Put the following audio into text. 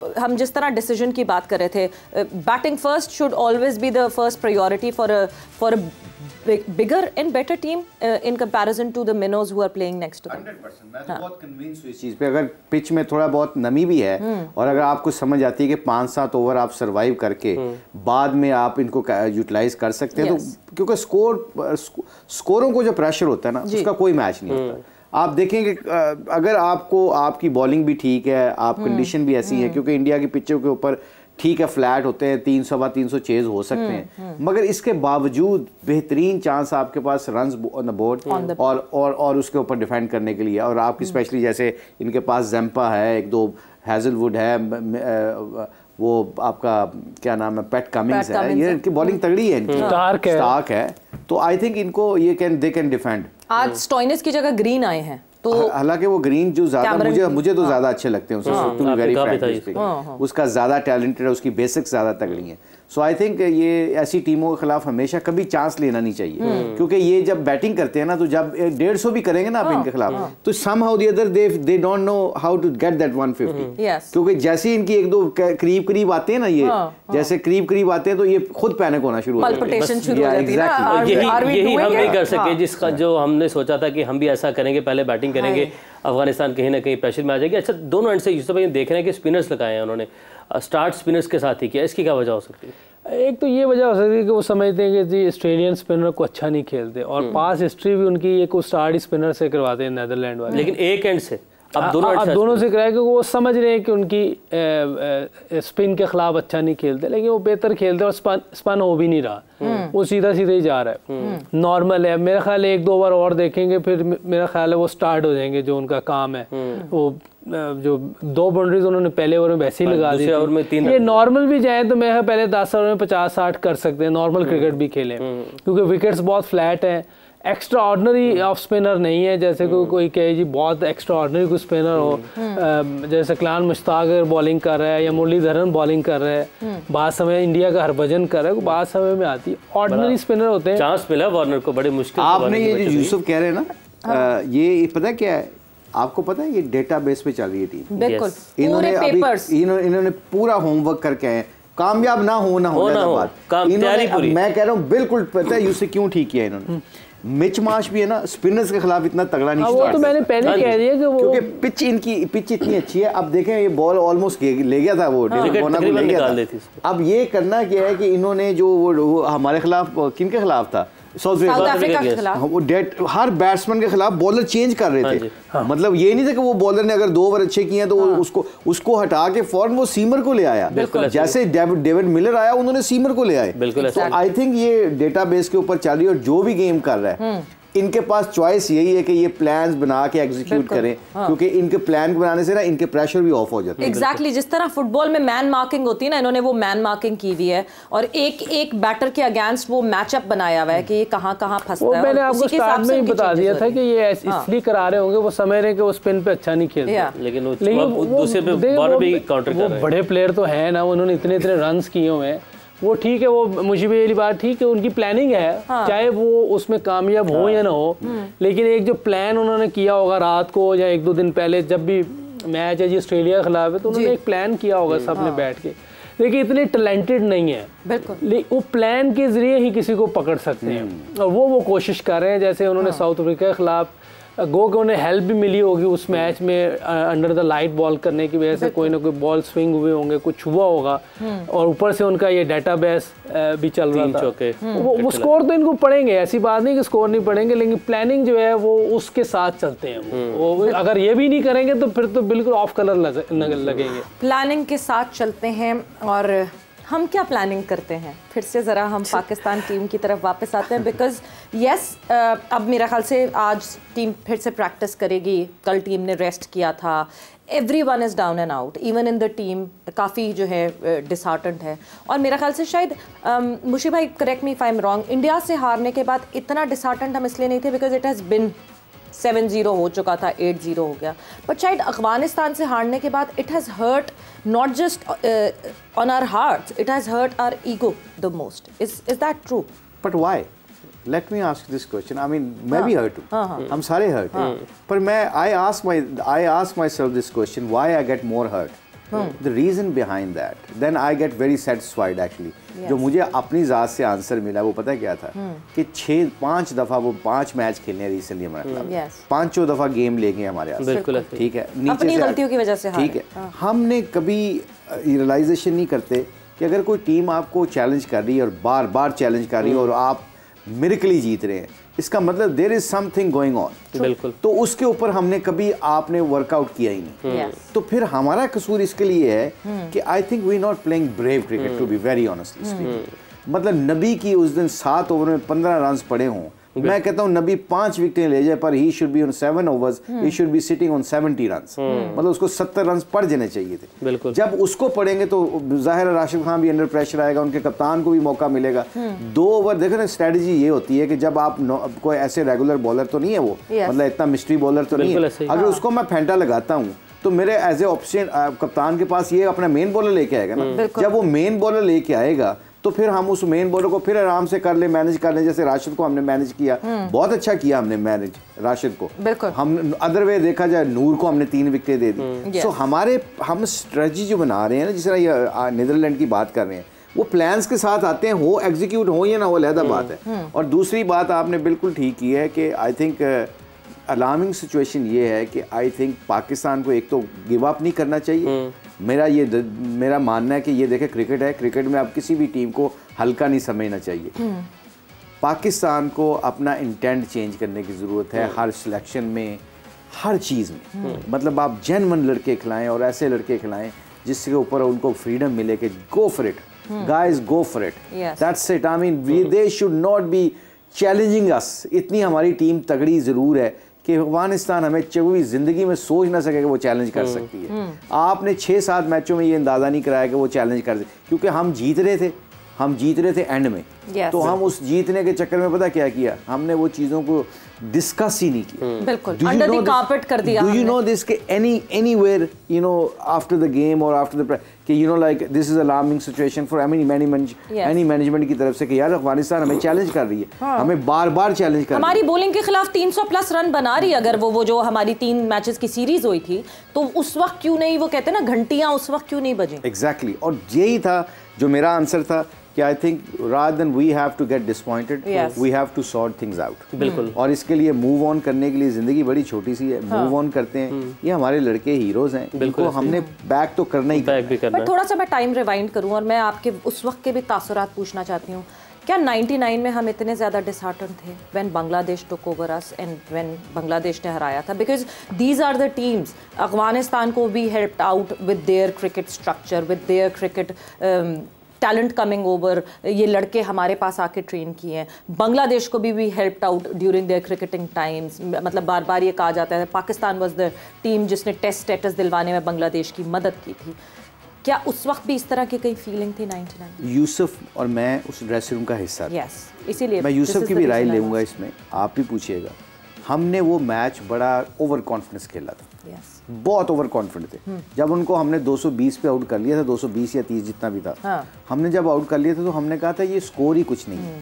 हम जिस तरह डिसीजन की बात कर रहे थे, batting first should always be the first priority for a bigger and better team in comparison to the minnows who are playing next to 100%। मैं तो बहुत कन्विंस हूं इस चीज़ पे। अगर पिच में थोड़ा बहुत नमी भी है और अगर आपको समझ आती है कि 5-7 ओवर आप सरवाइव करके बाद में आप इनको यूटिलाइज कर सकते हैं, तो क्योंकि स्कोरों को जो प्रेशर होता है ना, उसका कोई मैच नहीं होता। आप देखेंगे अगर आपको आपकी बॉलिंग भी ठीक है, आप कंडीशन भी ऐसी है, क्योंकि इंडिया की पिचों के ऊपर ठीक है फ्लैट होते हैं, 300-300 चेज हो सकते हैं, मगर इसके बावजूद बेहतरीन चांस आपके पास रन्स ऑन द बोर्ड और उसके ऊपर डिफेंड करने के लिए। और आपकी स्पेशली जैसे इनके पास जैम्पा है, एक दो हैजलवुड है, वो आपका क्या नाम है, पैट कमिंग्स है, ये इनकी बॉलिंग तगड़ी है, इनकी स्टार्क है, तो आई थिंक इनको ये दे कैन डिफेंड। आज स्टोइनिस की जगह ग्रीन आए हैं, तो हालांकि वो ग्रीन जो ज्यादा मुझे तो ज्यादा अच्छे लगते हैं उसका ज्यादा टैलेंटेड है, उसकी बेसिक्स ज्यादा तगड़ी हैं। सो आई थिंक ये ऐसी टीमों के खिलाफ हमेशा कभी चांस लेना नहीं चाहिए, क्योंकि ये जब बैटिंग करते हैं ना, तो जब 150 भी करेंगे ना आप इनके खिलाफ, तो somehow the other they don't know how to get that 150। क्योंकि जैसे इनकी एक दो करीब आते हैं ना, ये जैसे करीब आते हैं तो ये खुद पैनिक होना शुरू हो जाता है। यही हम नहीं कर सके, जिसका जो हमने सोचा था कि हम भी ऐसा करेंगे, पहले बैटिंग करेंगे, अफगानिस्तान कहीं ना कहीं प्रेशर में आ जाएगी। अच्छा, दोनों एंड से यूसुफ भाई देख रहे हैं कि स्पिनर्स लगाए हैं उन्होंने, स्टार्ट स्पिनर्स के साथ ही किया, इसकी क्या वजह हो सकती है? एक तो ये वजह हो सकती है कि वो समझते हैं कि जी ऑस्ट्रेलियन स्पिनर को अच्छा नहीं खेलते, और पास हिस्ट्री भी उनकी एक स्टार्ट स्पिनर से करवाते हैं नेदरलैंड वाले, लेकिन एक एंड से अब दोनों से कराया, क्योंकि वो समझ रहे हैं कि उनकी स्पिन के खिलाफ अच्छा नहीं खेलते, लेकिन वो बेहतर खेलते हैं और स्पन हो भी नहीं रहा, वो सीधा ही जा रहा है, नॉर्मल है। मेरा ख्याल है 1-2 ओवर और देखेंगे, फिर मेरा ख्याल है वो स्टार्ट हो जाएंगे, जो उनका काम है वो जो 2 बाउंड्रीज उन्होंने पहले ओवर में वैसे ही लगा दी, ये नॉर्मल भी जाए तो मैं पहले 10 ओवर में 50-60 कर सकते हैं, नॉर्मल क्रिकेट भी खेलें, क्योंकि विकेट्स बहुत फ्लैट हैं, एक्स्ट्रा ऑर्डनरी ऑफ स्पिनर नहीं है, जैसे कोई कहे जी बहुत एक्स्ट्रा ऑर्डनरी कोई स्पिनर हो, जैसे कलान मुश्ताक अगर बॉलिंग कर रहा है या मुरलीधरन बॉलिंग कर रहा है, बाद समय इंडिया का हरभजन कर रहा है, बाद समय में आती है, ऑर्डनरी स्पिनर होते हैं। चांस मिला वार्नर को, बड़े मुश्किल। आपने ये जो यूसुफ कह रहे हैं ना, ये पता क्या है आपको, पता है ये डेटाबेस पे चल रही है टीम, बिल्कुल इन्होंने पूरा होमवर्क करके आए, कामयाब ना हो मैं कह रहा हूँ बिल्कुल पता है यूसुफ क्यों ठीक किया इन्होंने। मिच मार्श भी है ना, स्पिनर्स के खिलाफ इतना तगड़ा नहीं स्टार्ट, वो तो मैंने पहले कह दिया कि वो क्योंकि पिच इतनी अच्छी है। अब देखें ये बॉल ऑलमोस्ट ले गया था, वो ले गया था। अब ये करना क्या है कि इन्होंने जो वो हमारे खिलाफ, किन के खिलाफ था, साउथ अफ्रीका के खिलाफ, वो हर बैट्समैन के खिलाफ बॉलर चेंज कर रहे थे। मतलब ये नहीं था कि वो बॉलर ने अगर 2 ओवर अच्छे किए हैं तो उसको हटा के फौरन वो सीमर को ले आया, जैसे डेविड मिलर आया उन्होंने सीमर को ले आए। तो आई थिंक ये डेटाबेस के ऊपर चल रही है, और जो भी गेम कर रहा है इनके पास चॉइस यही है कि ये प्लान्स बना के एग्जीक्यूट करें, क्योंकि इनके प्लान बनाने से ना इनके प्रेशर भी ऑफ हो जाता है। एग्जैक्टली जिस तरह फुटबॉल में मैन मार्किंग होती है ना, इन्होंने वो मैन मार्किंग की हुई है, और एक बैटर के अगेंस्ट वो मैचअप बनाया हुआ है कि ये कहाँ फंसता है। मैंने आपको स्टार्ट में ही बता दिया था कि ये इसलिए करा रहे होंगे, वो समझ रहे हैं कि वो स्पिन पे अच्छा नहीं खेलते, लेकिन वो बड़े प्लेयर तो है ना, उन्होंने इतने रन किए हुए हैं, वो ठीक है, वो मुझे भी ये बात ठीक है, उनकी प्लानिंग है, चाहे वो उसमें कामयाब हो या ना हो, लेकिन एक जो प्लान उन्होंने किया होगा रात को या 1-2 दिन पहले, जब भी मैच है जी ऑस्ट्रेलिया के खिलाफ है, तो उन्होंने एक प्लान किया होगा सबने बैठ के। लेकिन इतने टैलेंटेड नहीं है, बिल्कुल वो प्लान के जरिए ही किसी को पकड़ सकते हैं, और वो कोशिश कर रहे हैं। जैसे उन्होंने साउथ अफ्रीका के खिलाफ गो के उन्हें हेल्प भी मिली होगी उस मैच में, अंडर द लाइट बॉल करने की वजह से कोई ना कोई बॉल स्विंग हुए होंगे, कुछ हुआ होगा, और ऊपर से उनका ये डेटाबेस भी चल रहा था। वो स्कोर तो इनको पढ़ेंगे, ऐसी बात नहीं कि स्कोर नहीं पढ़ेंगे, लेकिन प्लानिंग जो है वो उसके साथ चलते हैं। वो अगर ये भी नहीं करेंगे तो फिर तो बिल्कुल ऑफ कलर लगेंगे। प्लानिंग के साथ चलते हैं, और हम क्या प्लानिंग करते हैं? फिर से ज़रा हम पाकिस्तान टीम की तरफ वापस आते हैं, बिकॉज यस अब मेरा ख्याल से आज टीम फिर से प्रैक्टिस करेगी, कल टीम ने रेस्ट किया था, everyone is down and out, even in the team काफ़ी जो है डिसहार्टेंड है, और मेरा ख्याल से शायद मुशी भाई correct me if I am wrong, India से हारने के बाद इतना डिसहार्टेंड हम इसलिए नहीं थे बिकॉज इट हैज़ बिन 7-0 हो चुका था, 8-0 हो गया, बट शायद अफगानिस्तान से हारने के बाद it has hurt not just on our hearts, it has hurt our ego the most. Is that true? But why? Let me ask this question. I mean, मैं भी hurt हूँ, हम सारे hurt हैं, पर मैं I ask myself this question, why I get more hurt? The reason behind that, then I get very satisfied actually. जो मुझे अपनी ज़ात से आंसर मिला वो पता है क्या था, कि 5 दफ़ा वो 5 मैच खेलने हैं रिसेंटली हमारे क्लब, 5 दफ़ा गेम ले गए हमारे यहाँ, ठीक है, अपनी गलतियों की वजह से, ठीक है। हमने कभी रियलाइजेशन नहीं करते कि अगर कोई टीम आपको चैलेंज कर रही है और बार बार चैलेंज कर रही है और आप मिरेकली जीत रहे हैं, इसका मतलब there is something going on. बिल्कुल। तो उसके ऊपर हमने कभी आपने वर्कआउट किया ही नहीं। तो फिर हमारा कसूर इसके लिए है कि I think we not playing brave cricket, to be very honestly speaking. मतलब नबी की उस दिन 7 ओवर में 15 रन पड़े हों, मैं कहता हूँ नबी 5 विकेटें ले जाए, पर he should be on 7 overs, he should be sitting on 70 runs. मतलब उसको 70 रन्स पड़ जाने चाहिए थे। बिल्कुल। जब उसको पड़ेंगे तो जाहिर है राशिद खान भी अंडर प्रेशर आएगा, उनके कप्तान को भी मौका मिलेगा। 2 ओवर देखो ना, स्ट्रेटजी ये होती है कि जब आप कोई ऐसे रेगुलर बॉलर तो नहीं है वो, मतलब इतना मिस्ट्री बॉलर तो नहीं है, अगर उसको मैं फेंटा लगाता हूँ तो मेरे एज ए ऑप्शन कप्तान के पास ये अपना मेन बॉलर लेके आएगा ना। जब वो मेन बॉलर लेके आएगा तो फिर हम उस मेन बॉलर को फिर आराम से कर ले, मैनेज कर ले, जैसे राशिद को हमने मैनेज किया, बहुत अच्छा किया हमने मैनेज राशिद को। हम अदर वे देखा जाए, नूर को हमने 3 विकेटें दे दी। सो हम स्ट्रेटजी जो बना रहे हैं ना, जिस तरह ये नीदरलैंड की बात कर रहे हैं, वो प्लान्स के साथ आते हैं, हो एग्जीक्यूट हो या ना हो, अलग बात है। और दूसरी बात आपने बिल्कुल ठीक की है कि आई थिंक अलार्मिंग सिचुएशन ये है कि आई थिंक पाकिस्तान को एक तो गिव अप नहीं करना चाहिए। मेरा मानना है कि ये देखे क्रिकेट है, क्रिकेट में आप किसी भी टीम को हल्का नहीं समझना चाहिए। पाकिस्तान को अपना इंटेंट चेंज करने की ज़रूरत है, हर सिलेक्शन में, हर चीज़ में। मतलब आप जेन्युइन लड़के खिलाएं और ऐसे लड़के खिलाएं जिसके ऊपर उनको फ्रीडम मिले कि go for it guys, go for it, that's it. I mean they should not be challenging us. इतनी हमारी टीम तगड़ी ज़रूर है कि अफगानिस्तान हमें कभी ज़िंदगी में सोच ना सके कि वो चैलेंज कर सकती है। आपने 6-7 मैचों में ये अंदाज़ा नहीं कराया कि वो चैलेंज कर सकती, क्योंकि हम जीत रहे थे एंड में। तो हम उस जीतने के चक्कर में पता क्या किया, हमने वो चीज़ों को डिस्कस ही नहीं किया, बिल्कुल अंडर द कार्पेट कर दिया। डू यू नो दिस कि anywhere you know after the game और आफ्टर द कि you know like this is alarming situation for any management की तरफ से कि यार अफगानिस्तान हमें चैलेंज कर रही है, हमें बार-बार चैलेंज कर रही है। हमारी बॉलिंग के खिलाफ 300+ रन बना रही है, अगर वो जो हमारी 3 मैचेस की सीरीज हुई थी, तो उस वक्त क्यों नहीं, वो कहते हैं ना घंटियां उस वक्त क्यों नहीं बजी। एग्जैक्टली। और यही था जो मेरा आंसर था कि I think rather than we have to get disappointed, we have to sort things out. बिल्कुल। और इसके लिए मूव ऑन करने के लिए ज़िंदगी बड़ी छोटी सी है, मूव ऑन करते हैं। ये हमारे लड़के हीरोज़ हैं, इनको हमने बैक तो करना ही करना है। थोड़ा सा मैं टाइम रिवाइंड करूँ और मैं आपके उस वक्त के भी तासुरात पूछना चाहती हूँ। क्या 99 में हम इतने ज़्यादा डिसहार्टन थे when Bangladesh took over us and when Bangladesh ने हराया था? Because these are the teams, Afghanistan को भी helped out with their cricket structure, with their cricket talent coming over. ये लड़के हमारे पास आके ट्रेन किए हैं। बांग्लादेश को भी helped out during their cricketing times. मतलब बार बार ये कहा जाता है पाकिस्तान वाज द टीम जिसने टेस्ट स्टेटस दिलवाने में बांग्लादेश की मदद की थी। क्या उस वक्त भी इस तरह की कहीं फीलिंग थी 99? यूसुफ और मैं उस ड्रेसिंग रूम का हिस्सा था। यस, इसीलिए मैं यूसुफ की भी राय लूँगा इसमें, आप भी पूछिएगा। हमने वो मैच बड़ा ओवर कॉन्फिडेंस खेला था। बहुत ओवर कॉन्फिडेंट थे। जब उनको हमने 220 पे आउट कर लिया था, 220 या 30 जितना भी था, हमने जब आउट कर लिया था तो हमने कहा था ये स्कोर ही कुछ नहीं है,